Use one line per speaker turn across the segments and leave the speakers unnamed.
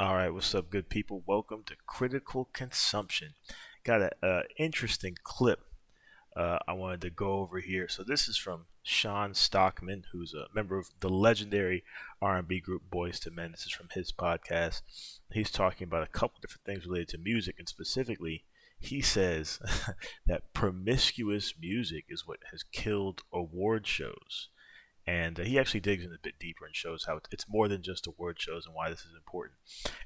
All right, what's up, good people? Welcome to Critical Consumption. Got a interesting clip I wanted to go over here. So this is from Shawn Stockman, who's a member of the legendary R&B group Boyz II Men. This is from his podcast. He's talking about a couple different things related to music, and specifically, he says that promiscuous music is what has killed award shows. And he actually digs in a bit deeper and shows how it's more than just award shows and why this is important.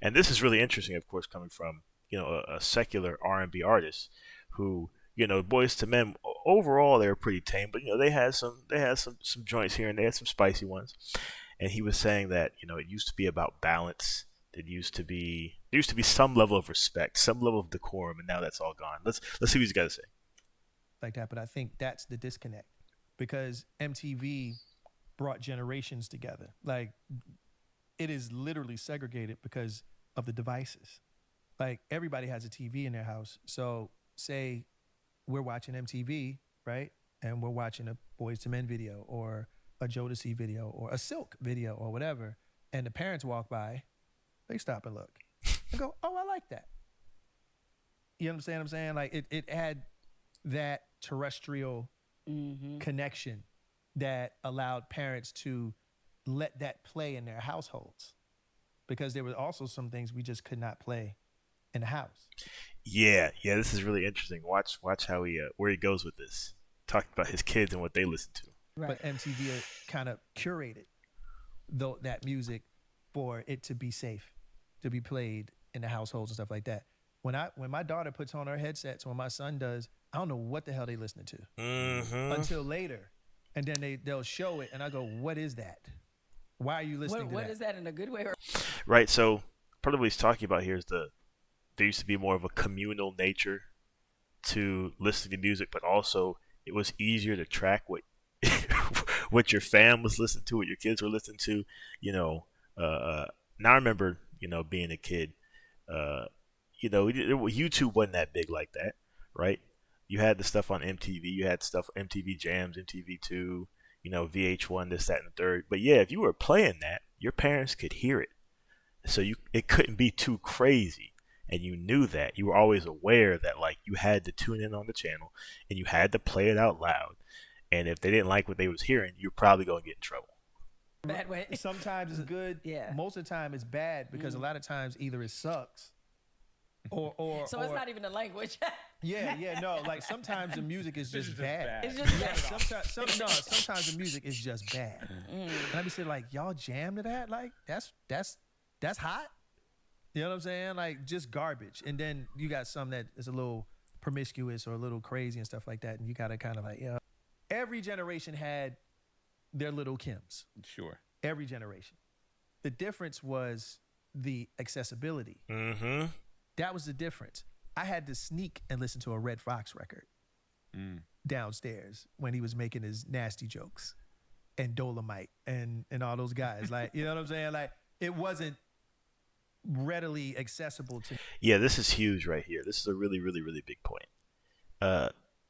And this is really interesting, of course, coming from a secular R&B artist who Boys to Men overall they were pretty tame, but they had some joints here and they had some spicy ones. And he was saying that it used to be about balance. There used to be some level of respect, some level of decorum, and now that's all gone. Let's see what he's got to say.
Like that, but I think that's the disconnect because MTV brought generations together. Like it is literally segregated because of the devices. Like everybody has a TV in their house. So say we're watching MTV, right? And we're watching a Boyz II Men video or a Jodeci video or a Silk video or whatever. And the parents walk by, they stop and look and go, oh, I like that. You understand what I'm saying? Like it had that terrestrial connection that allowed parents to let that play in their households because there were also some things we just could not play in the house.
Yeah, this is really interesting. Watch how he where he goes with this. Talking about his kids and what they listen to.
Right. But MTV kind of curated that music for it to be safe, to be played in the households and stuff like that. When my daughter puts on her headsets, when my son does, I don't know what the hell they listening to until later, and then they'll show it, and I go, "What is that? Why are you listening to that?
What is that in a good way?"
Right. So part of what he's talking about here is there used to be more of a communal nature to listening to music, but also it was easier to track what what your fam was listening to, what your kids were listening to. Now I remember being a kid. YouTube wasn't that big like that, right? You had the stuff on MTV. You had stuff MTV Jams, MTV2, VH1, this, that, and the third. But yeah, if you were playing that, your parents could hear it, so it couldn't be too crazy. And you knew that. You were always aware that like you had to tune in on the channel and you had to play it out loud. And if they didn't like what they was hearing, you're probably gonna get in trouble.
Bad way.
Sometimes it's good.
Yeah.
Most of the time it's bad because a lot of times either it sucks or
so it's not even the language.
No. Like sometimes the music is just bad.
It's just bad.
Sometimes the music is just bad. And I be saying like, y'all jam to that? Like that's hot. You know what I'm saying? Like just garbage. And then you got some that is a little promiscuous or a little crazy and stuff like that. And you gotta kind of like, every generation had their little Kims.
Sure.
Every generation. The difference was the accessibility.
Mm-hmm.
That was the difference. I had to sneak and listen to a Red Fox record downstairs when he was making his nasty jokes and Dolomite and all those guys. Like, you know what I'm saying? Like it wasn't readily accessible to.
Yeah, this is huge right here. This is a really, really, really big point.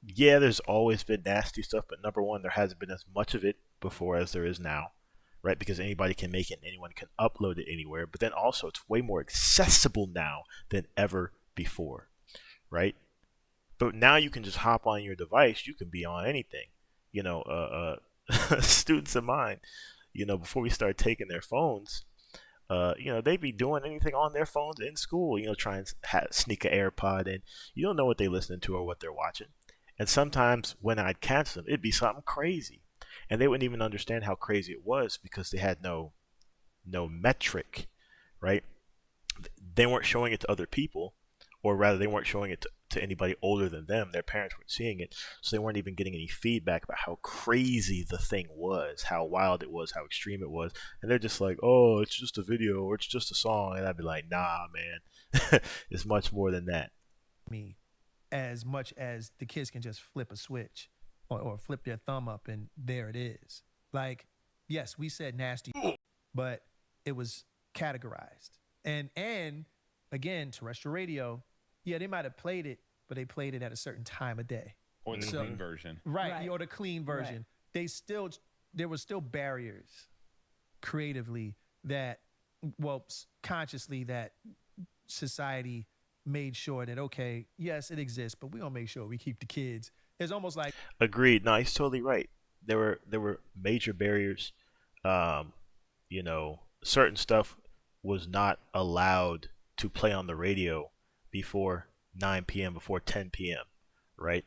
Yeah, there's always been nasty stuff, but number one, there hasn't been as much of it before as there is now, right? Because anybody can make it and anyone can upload it anywhere. But then also, it's way more accessible now than ever before, right? But now you can just hop on your device. You can be on anything. Students of mine, before we start taking their phones, they be doing anything on their phones in school, try and sneak an AirPod in. You don't know what they listening to or what they're watching. And sometimes when I'd catch them, it'd be something crazy. And they wouldn't even understand how crazy it was because they had no metric, right? They weren't showing it to other people, or rather they weren't showing it to anybody older than them. Their parents weren't seeing it, so they weren't even getting any feedback about how crazy the thing was, how wild it was, how extreme it was. And they're just like, oh, it's just a video or it's just a song. And I'd be like, nah, man, it's much more than that.
Me, as much as the kids can just flip a switch or flip their thumb up and there it is. Like, yes, we said nasty, but it was categorized. And again, terrestrial radio, yeah, they might have played it, but they played it at a certain time of day.
Or the clean version.
Right, or the clean version. Right. There were still barriers creatively that consciously that society made sure that, okay, yes, it exists, but we're gonna make sure we keep the kids. It's almost like
Agreed. No, he's totally right. There were major barriers. Um, certain stuff was not allowed to play on the radio before 9 p.m., before 10 p.m., right?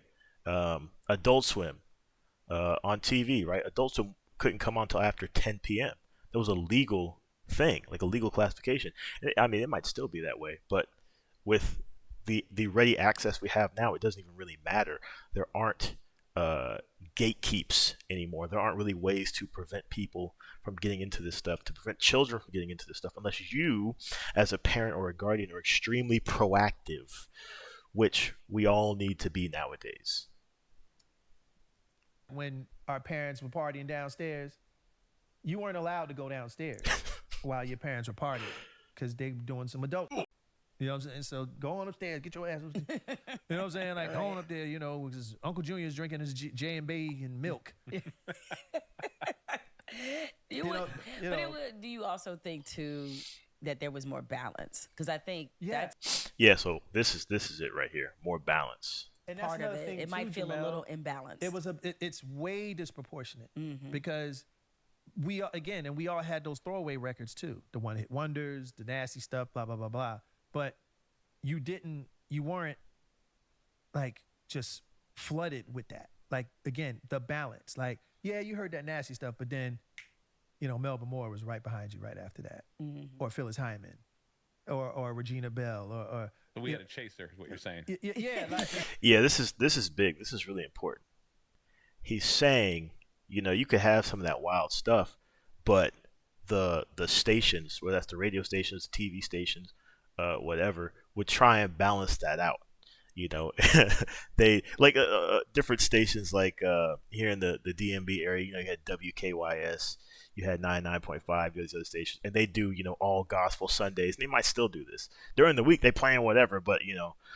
Adult Swim on TV, right? Adult Swim couldn't come on until after 10 p.m. That was a legal thing, like a legal classification. I mean, it might still be that way, but with the ready access we have now, it doesn't even really matter. There aren't uh, gatekeeps anymore. There aren't really ways to prevent people from getting into this stuff, to prevent children from getting into this stuff, unless you, as a parent or a guardian, are extremely proactive, which we all need to be nowadays.
when our parents were partying downstairs, you weren't allowed to go downstairs while your parents were partying because they were doing some adult. You know what I'm saying? So go on upstairs, get your ass. You know what I'm saying? Like, go on up there, because Uncle Junior's drinking his J&B and milk.
Do you also think too that there was more balance? Because I think that's
Yeah, so this is it right here. More balance.
And that's
part of
another
it.
thing
It might
too,
feel
Jamel.
a little imbalanced.
It's way disproportionate
Mm-hmm.
because we all had those throwaway records too, the one hit wonders, the nasty stuff, blah blah blah blah. But you weren't like just flooded with that. Like again, the balance. Like yeah, you heard that nasty stuff, but then Melba Moore was right behind you right after that, or Phyllis Hyman, or Regina Bell, or
So we had a chaser, is what you're saying.
yeah, like,
Yeah, this is big. This is really important. He's saying, you could have some of that wild stuff, but the stations, whether that's the radio stations, TV stations, whatever, would try and balance that out. They like different stations like here in the DMB area. You had WKYS, you had 99.5, those other stations, and they do all gospel Sundays. And they might still do this during the week. They playing whatever, but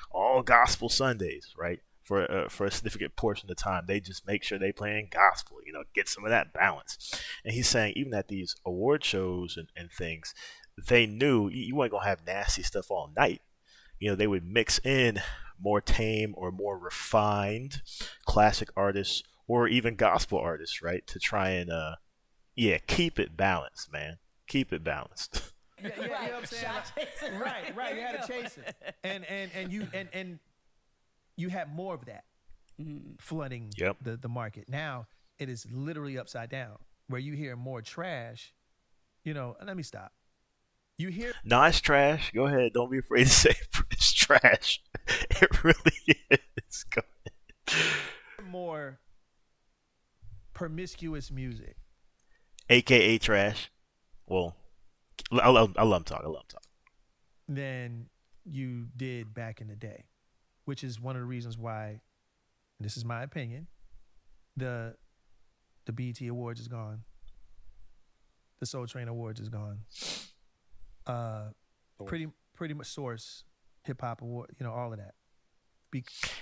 all gospel Sundays, right? For a significant portion of the time, they just make sure they playing gospel. Get some of that balance. And he's saying even at these award shows and things, they knew you weren't gonna have nasty stuff all night. They would mix in more tame or more refined classic artists or even gospel artists, right? To try and keep it balanced, man. Keep it balanced.
yeah, you know what I'm saying?
Shot chasing.
Right. You had to chase it, and you had more of that flooding
Yep.
the market. Now it is literally upside down, where you hear more trash. Let me stop. You hear
No, it's trash. Go ahead. Don't be afraid to say it's trash. It really is. Go ahead.
more promiscuous music.
AKA trash. Well, I love talk. I love talk.
Than you did back in the day, which is one of the reasons why, and this is my opinion, the BET Awards is gone. The Soul Train Awards is gone. Pretty much Source, Hip Hop Award, all of that.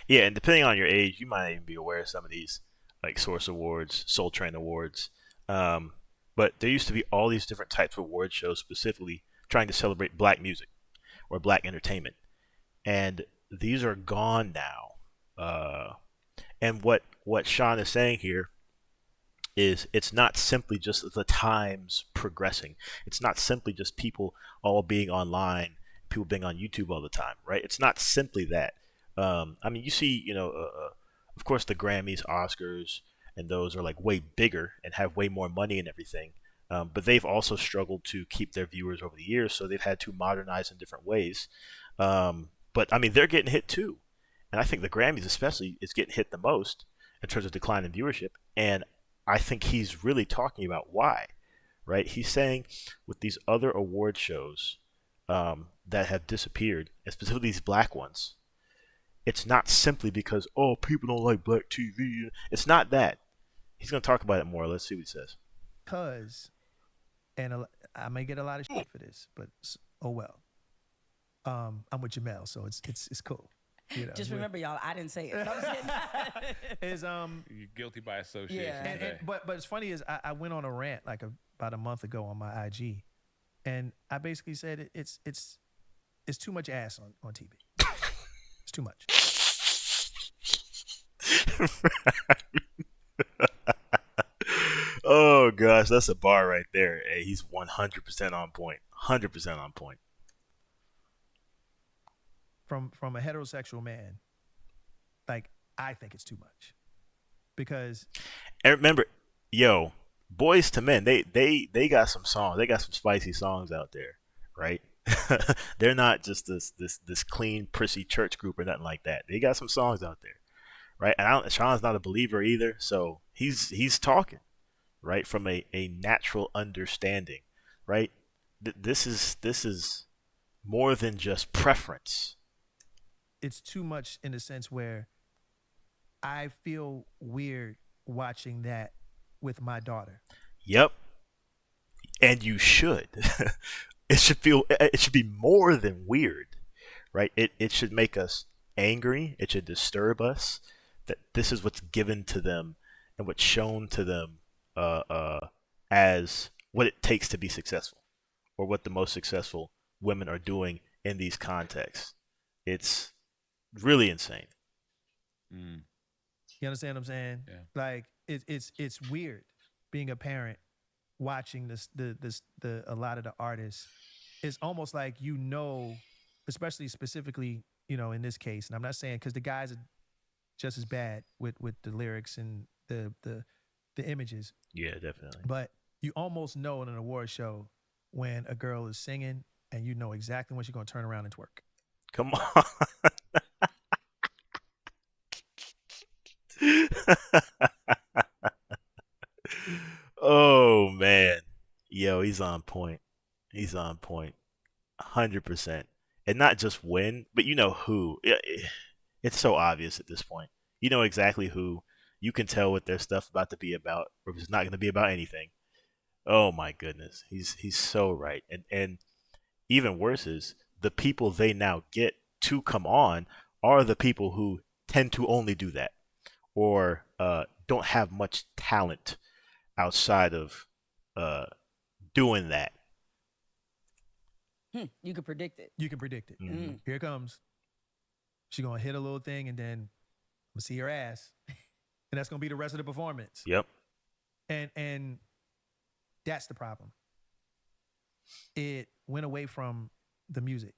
Yeah, and depending on your age, you might even be aware of some of these, like Source Awards, Soul Train Awards. But there used to be all these different types of award shows specifically trying to celebrate black music or black entertainment. And these are gone now. And what Shawn is saying here is it's not simply just the times progressing. It's not simply just people all being online, people being on YouTube all the time, right? It's not simply that. I mean, you see, of course, the Grammys, Oscars, and those are like way bigger and have way more money and everything. But they've also struggled to keep their viewers over the years, so they've had to modernize in different ways. But I mean, they're getting hit too, and I think the Grammys especially is getting hit the most in terms of decline in viewership. And I think he's really talking about why, right? He's saying with these other award shows that have disappeared, and specifically these black ones, it's not simply because, people don't like black TV. It's not that. He's going to talk about it more. Let's see what he says.
And I may get a lot of shit for this, but oh well. I'm with Jamel, so it's cool.
Just remember, y'all, I didn't say it. I'm just kidding.
Is
You're guilty by association.
Yeah.
today.
but it's funny is I went on a rant like about a month ago on my IG, And I basically said it's too much ass on TV. It's too much.
Oh gosh, that's a bar right there. Hey, he's 100% on point. 100% on point.
From a heterosexual man, like I think it's too much because
And remember, yo, Boys to Men, they got some songs. They got some spicy songs out there, right? They're not just this clean, prissy church group or nothing like that. They got some songs out there, right? And Sean's not a believer either, so he's talking, right, from a natural understanding, right? This is more than just preference.
it's too much in the sense where I feel weird watching that with my daughter.
Yep, and you should. It should be more than weird, right? It should make us angry. It should disturb us that this is what's given to them and what's shown to them uh, uh, as what it takes to be successful, or what the most successful women are doing in these contexts. It's really insane.
Mm,
You understand what I'm saying?
yeah.
Like it's weird being a parent watching the a lot of the artists. It's almost like especially specifically in this case, and I'm not saying because the guys are just as bad with the lyrics and the images,
Yeah, definitely.
but you almost know in an award show when a girl is singing and you know exactly when she's gonna turn around and twerk.
Come on. Oh man, yo, he's on point. He's on point. 100%. And not just when, but you know who. It's so obvious at this point. You know exactly who. You can tell what their stuff about to be about, or if it's not going to be about anything. Oh my goodness, he's so right. And even worse is the people they now get to come on are the people who tend to only do that, or don't have much talent outside of uh, doing that.
You could predict it.
You can predict it.
Hmm.
Here it comes. She gonna hit a little thing and then we'll see her ass, and that's gonna be the rest of the performance.
Yep.
And that's the problem. It went away from the music.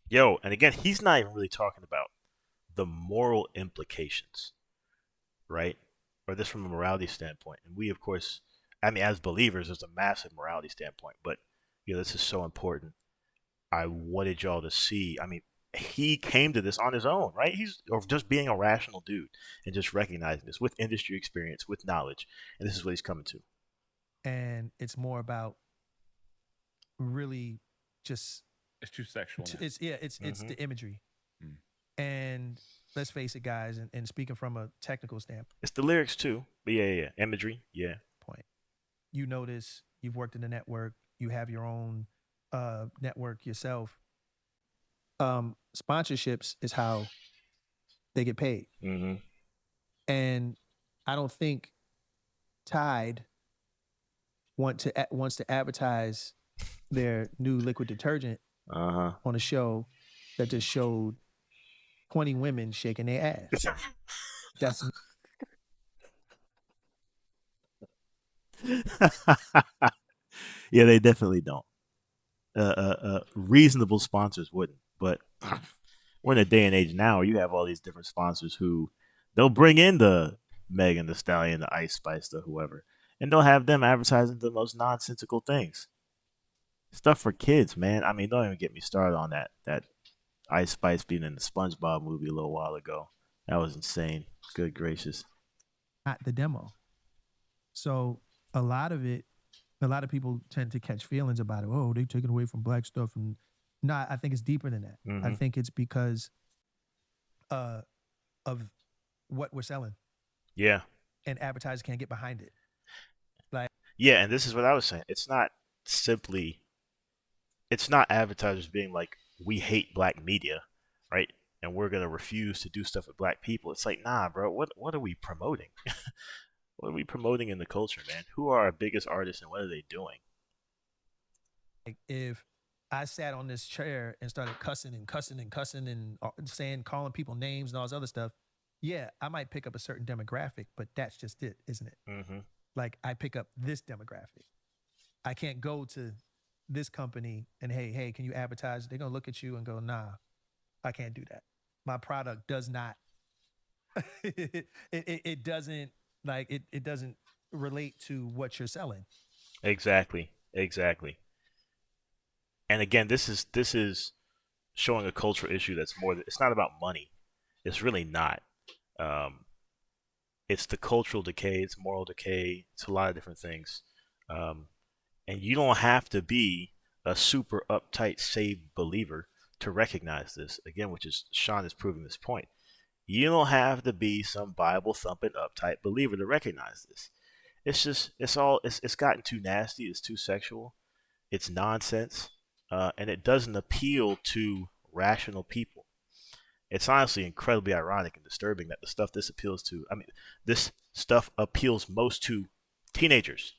Yo, and again, he's not even really talking about the moral implications, right? Or this from a morality standpoint. And we, of course, I mean, as believers, there's a massive morality standpoint, but this is so important. I wanted y'all to see. I mean, he came to this on his own, right? He's or just being a rational dude and just recognizing this with industry experience, with knowledge, and this is what he's coming to.
And it's more about really just
It's too sexual now.
it's
Mhm.
the imagery.
Mm.
And let's face it, guys, and speaking from a technical standpoint,
It's the lyrics too, but yeah, imagery, yeah.
you notice you've worked in the network, you have your own network yourself. Sponsorships is how they get paid.
Mm-hmm.
And I don't think Tide wants to advertise their new liquid detergent
Uh huh.
on a show that just showed 20 women shaking their ass. That's
Yeah, they definitely don't. Reasonable sponsors wouldn't, but we're in a day and age now where you have all these different sponsors who they'll bring in the Megan, the Stallion, the Ice Spice, the whoever, and they'll have them advertising the most nonsensical things, stuff for kids, man. I mean, don't even get me started on that Ice Spice being in the SpongeBob movie a little while ago. That was insane. Good gracious.
not the demo. So a lot of people tend to catch feelings about it. Oh, they taking away from black stuff, and no, I think it's deeper than that. I
Mhm.
think it's because uh, of what we're selling,
Yeah.
and advertisers can't get behind it. Like
Yeah, and this is what I was saying. Simply it's not advertisers being like, we hate black media, right? And we're gonna refuse to do stuff with black people. It's like, nah, bro, what are we promoting? What are we promoting in the culture, man? Who are our biggest artists and what are they doing?
Like if I sat on this chair and started cussing and cussing and cussing and saying, calling people names and all this other stuff, yeah, I might pick up a certain demographic, but that's just it, isn't it?
Mm-hmm.
Like I pick up this demographic. I can't go to this company and hey, can you advertise? They're gonna look at you and go, nah, I can't do that. My product does not. It doesn't like it doesn't relate to what you're selling.
Exactly. Exactly. And again, this is showing a cultural issue that's more. It's not about money. It's really not. Um, it's the cultural decay. It's moral decay. It's a lot of different things. Um, and you don't have to be a super uptight saved believer to recognize this. Again, which is Shawn is proving this point. You don't have to be some Bible thumping uptight believer to recognize this. It's just it's gotten too nasty. It's too sexual. It's nonsense, and it doesn't appeal to rational people. It's honestly incredibly ironic and disturbing that the stuff this appeals to. I mean, this stuff appeals most to teenagers.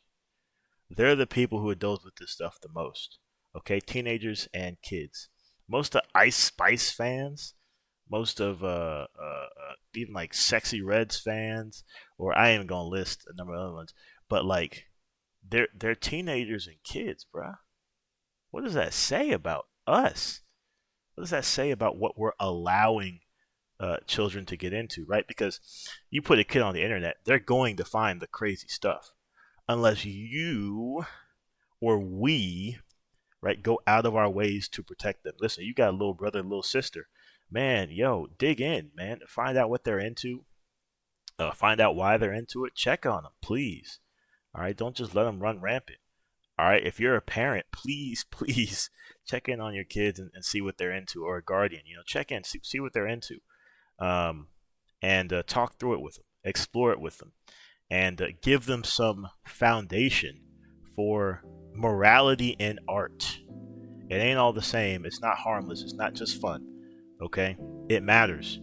They're the people who indulge with this stuff the most. Okay, teenagers and kids. Most of Ice Spice fans, most of even like Sexy Reds fans, or I ain't even gonna list a number of other ones, but like they're teenagers and kids, bruh. What does that say about us? What does that say about what we're allowing children to get into, right? Because you put a kid on the internet, they're going to find the crazy stuff, unless you or we, right, go out of our ways to protect them. Listen, you got a little brother, little sister, man, yo, dig in, man, find out what they're into, find out why they're into it, check on them, please. All right, don't just let them run rampant. All right, if you're a parent, please, please check in on your kids and see what they're into, or a guardian, check in, see what they're into, um, and talk through it with them, explore it with them, and give them some foundation for morality in art. It ain't all the same. It's not harmless. It's not just fun. Okay? It matters.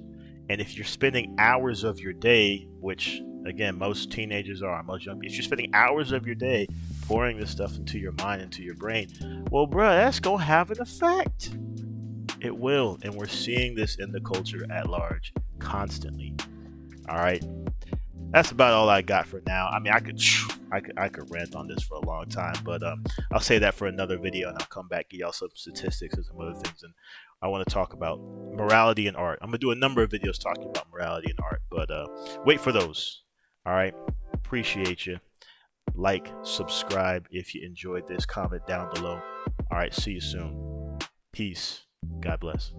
And if you're spending hours of your day, which again most teenagers are, most young people, if you're spending hours of your day pouring this stuff into your mind, into your brain, well, bruh, that's gonna have an effect. It will, and we're seeing this in the culture at large constantly. All right, that's about all I got for now. I mean, I could rant on this for a long time, but I'll say that for another video, and I'll come back give y'all some statistics and some other things. And I want to talk about morality in art. I'm gonna do a number of videos talking about morality in art, but wait for those. All right, appreciate you. Like, subscribe if you enjoyed this. Comment down below. All right, see you soon. Peace. God bless.